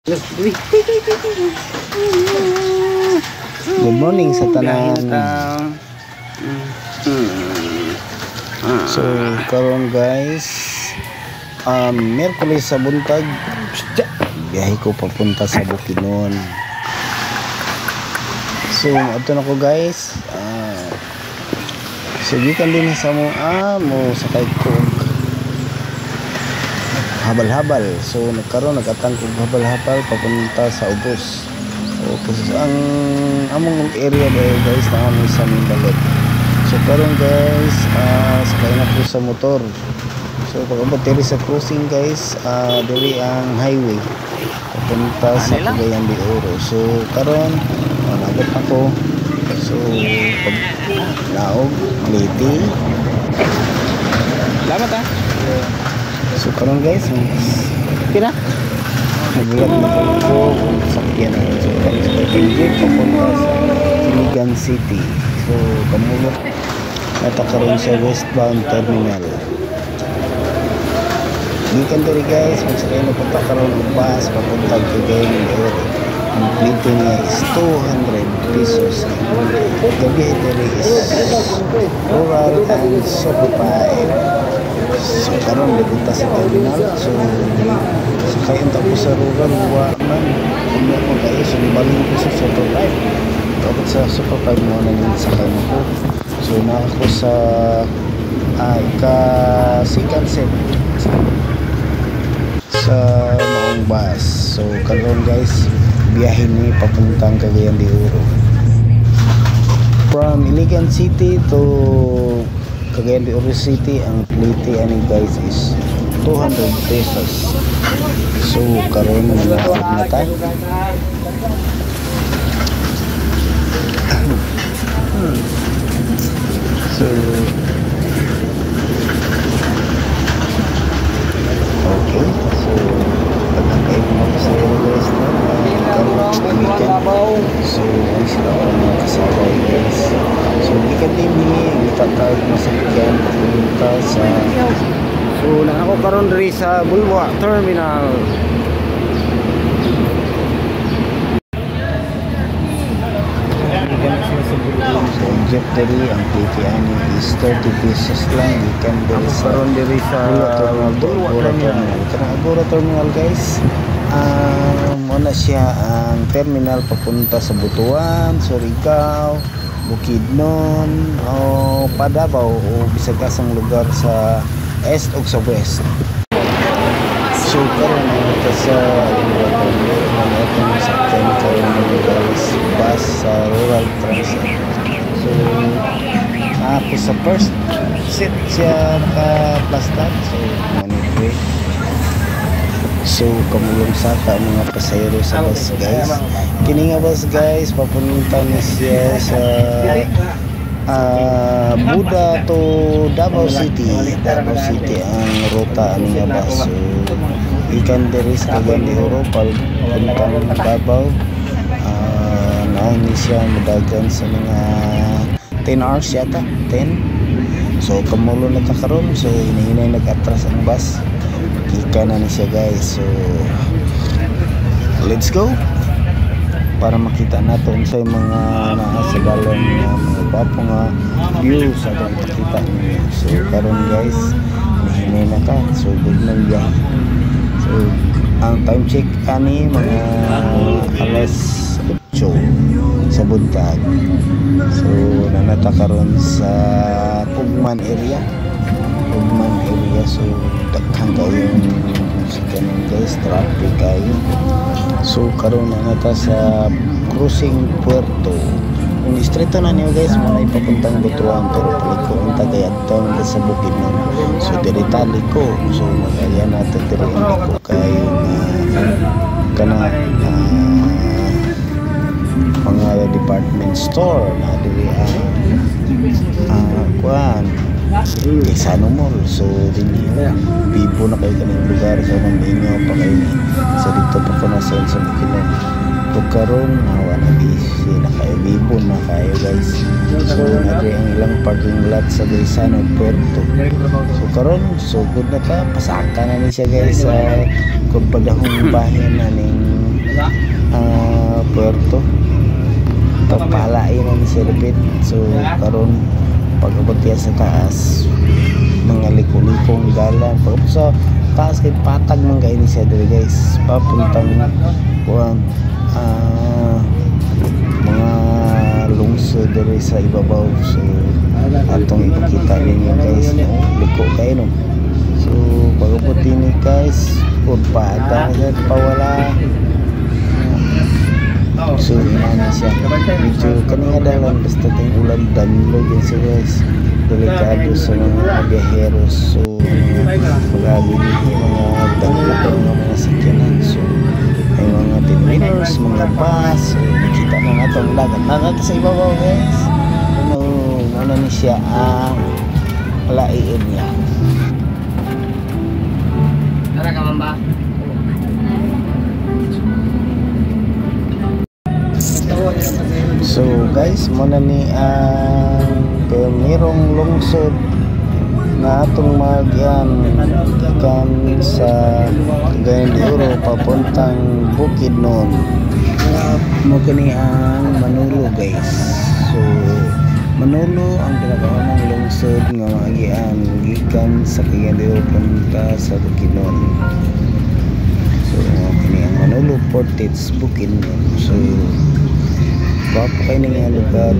Good morning sa tanan. So karon guys, Miyerkules sa buntag, biyahe ko papunta sa Bukidnon. So ato na ko guys, sugikan din sa mo sakay ko habal-habal. So nagkatang kog habal-habal papunta sa Ubos. So ang among area guys na kami sa Mindalot. So karon guys, sakay na po sa motor. So pag-abot diri sa crossing guys, diri ang highway papunta sa Cagayan de Oro. So karon nabot ako. So pag naog Leyte. Salamat ha. So karon guys, pila nagulat na ko sakyan na. So karon sa Pinjik papunta sa Iligan City. So kamulot natakaroon sa westbound terminal. Gikan diri guys, magsakay na pagkakaroon ng bus papunta Cagayan de Oro. Ang plito niya is 200 pesos. Gabi diri is rural and superfied. So karon dipunta sa terminal. So sakay unta ko sa rural wa man kunya ko kayo so nibalhin ko sa superfied. Tapos sa superfied mo na yung sakay mo ko. So nakako sa second set sa maong bus. So karon guys, biyahe ni papuntang Cagayan de Oro. From Iligan City to Cagayan de Oro City, ang plate ani guys is 200 pesos. So karon na tayo. So okay, so pagkakain mo sa guys na weekend. So ay sila ko mga kasama guys. So weekend din itatawag mo sa weekend punta sa so na ako karon diri sa Bulwa Terminal. So jet diri ang PTN is 30 pesos lang. Weekend diri sa karon diri sa Bulwa Terminal. Bulwa Terminal guys. Muna siya ang terminal papunta sa Butuan, Surigao, Bukidnon, o Davao o bisag asang lugar sa east o sa west. So karon ito sa bus sa rural transit. So ako sa first seat siya naka-plastic. So manipulate. So kamulong saka mga pasahero sa bus guys. Kini nga bus guys papunta ni siya sa Buda to Davao City. Davao City ang ruta niya bus. So ikan diri sa Cagayan de Oro papuntang Davao. Naani siya madagan sa mga 10 hours yata, 10. So kamulo na kakaroon. So hinahinay nag-atras ang bus. Kika na ni siya guys. So let's go para makita natin sa mga nakasagalan na mga bapo nga view sa atong pakita niyo. So karon guys, hinahinay na ka. So good na yan. So ang time check ani mga alas 8 sa buntag. So nanata karon sa Pugman area. So daghang kayo sa kanon guys, traffic kayo. So karon na nata sa crossing Puerto. Kung istreto na niyo guys, muna ipapuntang Butuan, pero paliko ang tagayadtong sa Bukidnon. So diretali ko. So magaya natin diri ko kayo kana mga department store na diri kuan Quezano Mall. So dili bibo na kayo kaning lugar sa inyo pa kayo sa dito pa kuna sa Bukidnon. Pagkaroon nawa na busy na kayo, bibo na kayo guys. So nagre ang ilang parking lot sa Quezano Puerto. So karon so good na ka pasaka na ni siya guys sa kung padahong bahin na ning lugar to. Pagpalain na ni siya dapit. So karon pag-abot sa taas, mga liko-likong dalan. Pag sa taas kay patag man kay ni siya diri guys. Papuntang kuan mga lungsod diri sa ibabaw. So atong ipakita ninyo guys, no? Liko kayo no. So pag-abot ni guys, kung patag pawala. So ina siya medyo kanina dalan basta tayong ulan danlo din siya guys, delikado sa mga biyaheros. So pag-abi dito mga danlo mga sakyanan. So may mga tinminers, mga bus. So nakita na natin lagat sa ibabaw guys. Ano ni siya ang palaiin niya. Tara ka mamba. So guys, muna ni ang merong lungsod na atong magyan kan sa Cagayan de Oro papuntang Bukidnon. Mo kini ang Manolo guys. So Manolo ang pinakaunang lungsod nga magian gikan sa Cagayan de Oro punta sa Bukidnon. So kini ang Manolo Portage Bukidnon. So gwapo kayo nga lugar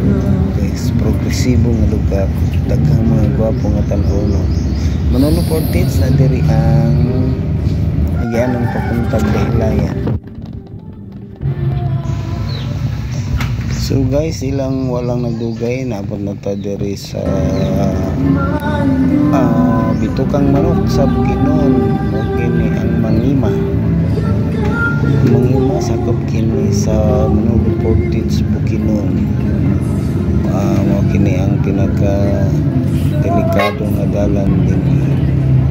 guys, progresibo nga lugar, daghang mga gwapo nga tanawon. Manolo Portage na diri ang yan ang papuntag Daylaya. So guys, ilang walang nagdugay naabot na ta diri sa bitukang manok sa Bukidnon. Kini ang Mangima sakop kini sa Manolo Portage Bukidnon. Kini ang pinaka delikado nga dalan din.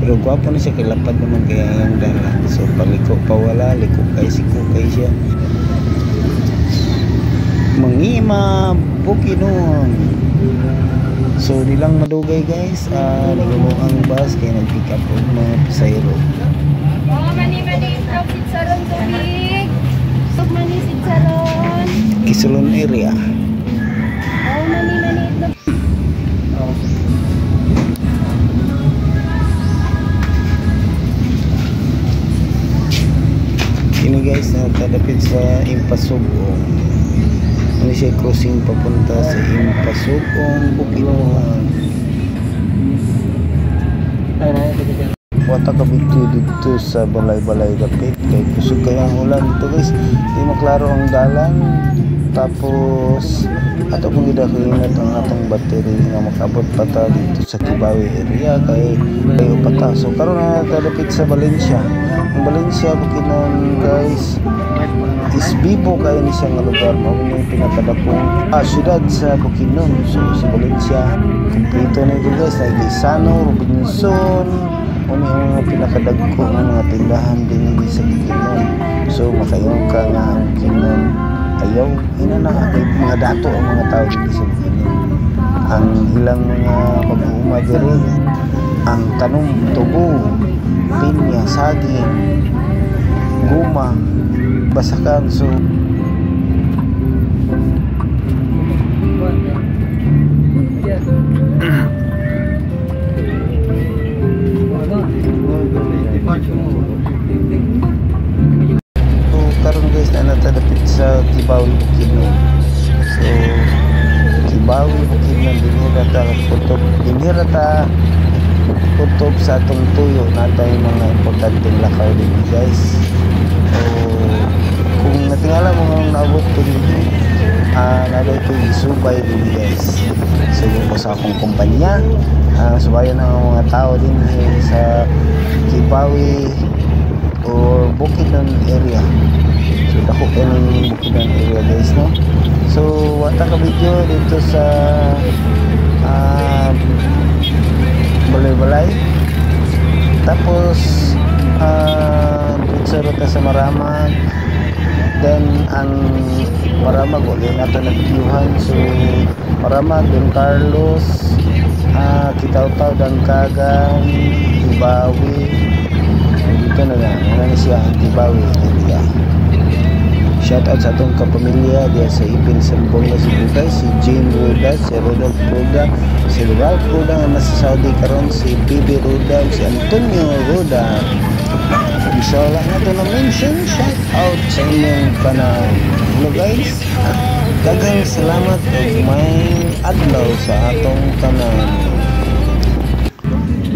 Pero gwapo na siya, kilapad naman kaya yung dalan. So paliko pawala, liko kay siko kay siya. Mangima Bukidnon. So nilang madugay guys, nagulong ang bus kaya nag-pick up og mga pasayro. Mani Sidsaron tubig. Mani Sidsaron. Kisulon area. Mani ito. Kini guys, nakadapit sa Impasugong. Ano siya crossing papunta sa Impasugong Bukidnon. Wata ka dito sa balay-balay dapit kay kusog kayang ulan dito guys, di maklaro ang dalan. Tapos ato kung gidakinat ang atong battery nga makabot pa ta dito sa Kibawe area kay kayo pata. So karon na kadapit sa Valencia. Ang Valencia Bukidnon guys is bibo kayo ni siya nga lugar, mao ni pinakadakong syudad sa Bukidnon. So sa Valencia kompleto na ito guys, na Gisano, Robinson, ano yung mga pinakadagko ng mga tindahan din sa Bukidnon. So makayon ka nga ang Bukidnon ayaw, inanakay mga dato ang mga tao dito sa Bukidnon. Ang ilang mga mag-uuma diri, ang tanong, tubo, pinya, saging, guma, basakan. So karon guys na natadapit sa Kibawe Bukidnon. So Kibawe Bukidnon dinhira ta kutob sa atong tuyo natay mga importanteng lakaw din guys. So kung natingala mo nga naabot ko din naday ko isubay din guys. So ko sa akong kumpanya subayan ang mga tao din sa Kibawe or Bukidnon area. So dako ng Bukidnon area guys, no? So wata ka video dito sa balay-balay. Tapos dito sa sa Maramag. Then ang Maramag ulit nato nag-viewhan. So Maramag, Don Carlos, Kitaw-Taw, Dangkagan, Kibawe. Dito na lang, ano siya ang Kibawe area. Shout out sa atong kapamilya diya sa Ipin Sambong na si Buday, si Jane Roda, si Rodolph Roda, si Ralph Roda nga nasa Saudi karon, si Bibi Roda, si Antonio Roda. Isa lang na ito na mention. Shout out sa inyong kanal. Hello guys, daghang salamat at may adlaw sa atong kanal.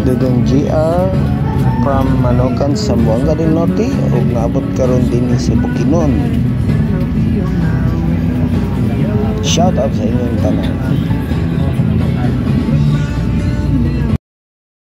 Dudong GR from Manokan, Zamboanga del Norte, ug naabot karon din sa Bukidnon. Shout out sa inyong tanan.